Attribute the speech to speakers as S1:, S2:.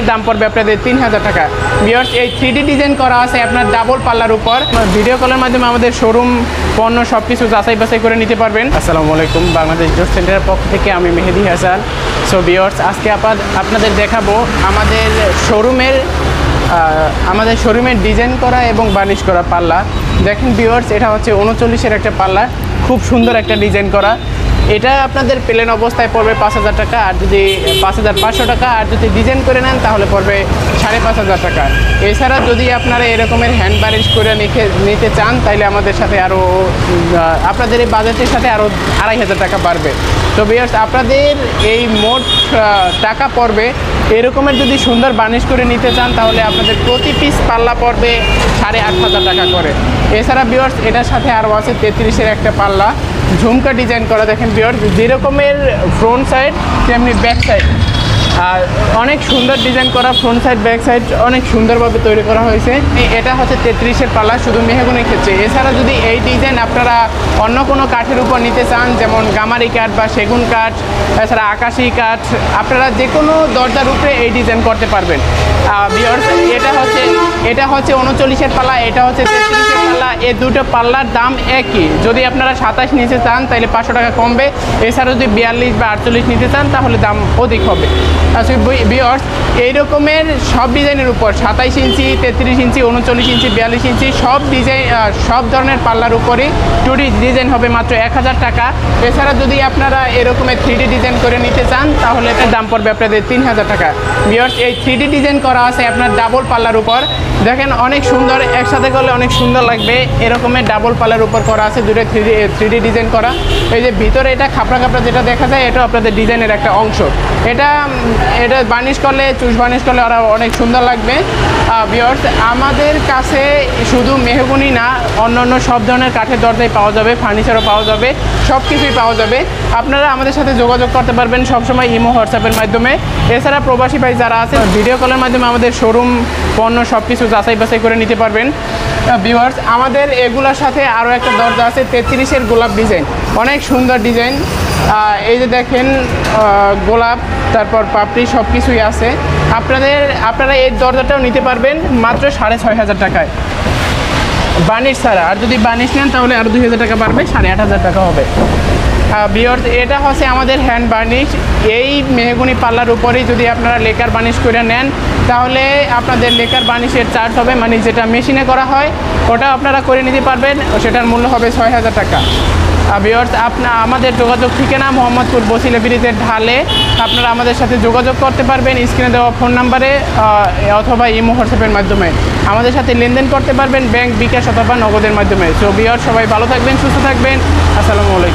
S1: ডিজাইনের দাম পড়বে আপনাদের 3000 টাকা। ভিউয়ার্স এই 3D ডিজাইন করা আছে আপনার ডাবল পাল্লার উপর। ভিডিও কলের মাধ্যমে আমাদের শোরুম পণ্য সব কিছু যাচাই বাছাই করে নিতে পারবেন। আসসালামু আলাইকুম, বাংলাদেশ ডোর সেন্টারের পক্ষ থেকে আমি মেহেদি হাসান। সো ভিউয়ার্স আজকে আপনাদের দেখাবো আমাদের শোরুমের ডিজাইন করা এবং বার্নিশ করা পাল্লা। দেখেন ভিউয়ার্স, এটা হচ্ছে 39-এর একটা পাল্লা, খুব সুন্দর একটা ডিজাইন করা। এটা আপনাদের প্লেন অবস্থায় পড়বে 5000 টাকা, আর যদি 5500 টাকা, আর যদি ডিজাইন করে নেন তাহলে পড়বে 5500 টাকা। এছাড়া যদি আপনারা এরকমের হ্যান্ড বার্নিশ করে নিতে চান তাহলে আমাদের সাথে আরও আপনাদের এই বাজেটের সাথে আরও 2500 টাকা বাড়বে। তো ভিউয়ার্স আপনাদের এই মোট টাকা পড়বে, এরকমের যদি সুন্দর বার্নিশ করে নিতে চান তাহলে আপনাদের প্রতি পিস পাল্লা পড়বে 8500 টাকা করে। এছাড়া ভিউয়ার্স এটার সাথে আরও আছে 33-এর একটা পাল্লা, ঝুমকা ডিজাইন করা। দেখেন ভিউয়ার্স, যেরকমের ফ্রন্ট সাইড তেমনি ব্যাক সাইড, আর অনেক সুন্দর ডিজাইন করা। ফ্রন্ট সাইড ব্যাক সাইড অনেক সুন্দরভাবে তৈরি করা হয়েছে। এটা হচ্ছে 33-এর পাল্লা, শুধু মেহগনির ক্ষেত্রে। এছাড়া যদি এই ডিজাইন আপনারা অন্য কোনো কাঠের উপর নিতে চান, যেমন গামারি কাঠ বা সেগুন কাঠ, এছাড়া আকাশি কাঠ, আপনারা যে কোনো দরজার উপরে এই ডিজাইন করতে পারবেন। ভিউয়ার্স এটা হচ্ছে 39-এর পাল্লা, এটা হচ্ছে 33-এর পাল্লা। এই দুটো পাল্লার দাম একই। যদি আপনারা 27 নিতে চান তাহলে 500 টাকা কমবে। এছাড়া যদি 42 বা 48 নিতে চান তাহলে দাম অধিক হবে। আচ্ছা ভিউয়ার্স, এই রকমের সব ডিজাইনের উপর 27 ইঞ্চি, 33 ইঞ্চি, 39 ইঞ্চি, 42 ইঞ্চি সব ধরনের পাল্লার উপরই 2D ডিজাইন হবে মাত্র 1000 টাকা। এছাড়া যদি আপনারা এরকমের 3D ডিজাইন করে নিতে চান তাহলে এটার দাম পড়বে আপনাদের 3000 টাকা। ভিউয়ার্স এই 3D ডিজাইন করা আছে আপনার ডাবল পাল্লার উপর। দেখেন অনেক সুন্দর, একসাথে করলে অনেক সুন্দর লাগবে। এরকমের ডাবল পাল্লার উপর করা আছে, দুটো 3D ডিজাইন করা। এই যে ভিতরে এটা খাপড়া যেটা দেখা যায়, এটা আপনাদের ডিজাইনের একটা অংশ। এটা বার্নিশ করলে, চুষ বার্নিশ করলে ওরা অনেক সুন্দর লাগবে। ভিউয়ার্স আমাদের কাছে শুধু মেহগনি না, অন্য সব ধরনের কাঠের দরজাই পাওয়া যাবে, ফার্নিচারও পাওয়া যাবে, সব কিছুই পাওয়া যাবে। আপনারা আমাদের সাথে যোগাযোগ করতে পারবেন সবসময় ইমো, হোয়াটসঅ্যাপের মাধ্যমে। এছাড়া প্রবাসী ভাই যারা আছে ভিডিও কলের মাধ্যমে আমাদের শোরুম পণ্য সব কিছু যাচাই বাছাই করে নিতে পারবেন। ভিউয়ার্স আমাদের এগুলোর সাথে আরও একটা দরজা আছে 33-এর গোলাপ ডিজাইন, অনেক সুন্দর ডিজাইন। এই যে দেখেন গোলাপ, তারপর পাপড়ি সব কিছুই আছে। আপনারা এই দরজাটাও নিতে পারবেন মাত্র 6500 টাকায় বার্নিশ ছাড়া। আর যদি বার্নিশ নেন তাহলে আরও 2000 টাকা বাড়বে, 8500 টাকা হবে। ভিউয়ার্স এটা হচ্ছে আমাদের হ্যান্ড বার্নিশ। এই মেহগনি পাল্লার উপরেই যদি আপনারা লেকার বার্নিশ করে নেন তাহলে আপনাদের লেকার বার্নিশের চার্জ হবে, মানে যেটা মেশিনে করা হয় ওটা আপনারা করে নিতে পারবেন, সেটার মূল্য হবে 6000 টাকা। ভিউয়ার্স আমাদের যোগাযোগ ঠিকানা মোহাম্মদপুর বসিলা ব্রিজের ঢালে। আপনারা আমাদের সাথে যোগাযোগ করতে পারবেন স্ক্রিনে দেওয়া ফোন নাম্বারে অথবা ইমো, হোয়াটসঅ্যাপের মাধ্যমে। আমাদের সাথে লেনদেন করতে পারবেন ব্যাংক, বিকাশ অথবা নগদের মাধ্যমে। সো ভিউয়ার্স সবাই ভালো থাকবেন, সুস্থ থাকবেন। আসসালামু আলাইকুম।